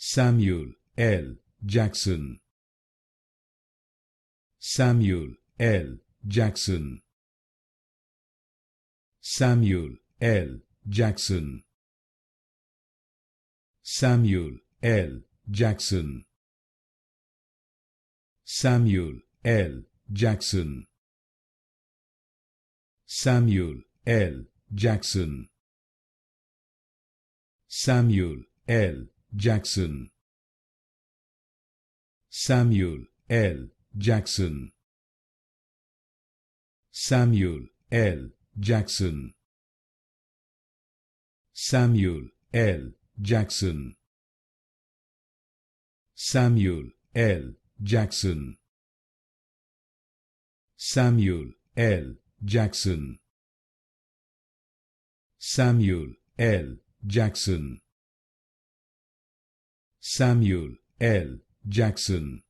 Samuel L. Jackson. Samuel L. Jackson. Samuel L. Jackson. Samuel L. Jackson. Samuel L. Jackson. Samuel L. Jackson. Samuel L. Jackson. Samuel L. Jackson. Samuel L. Jackson. Samuel L. Jackson. Samuel L. Jackson. Samuel L. Jackson. Samuel L. Jackson. Samuel L. Jackson.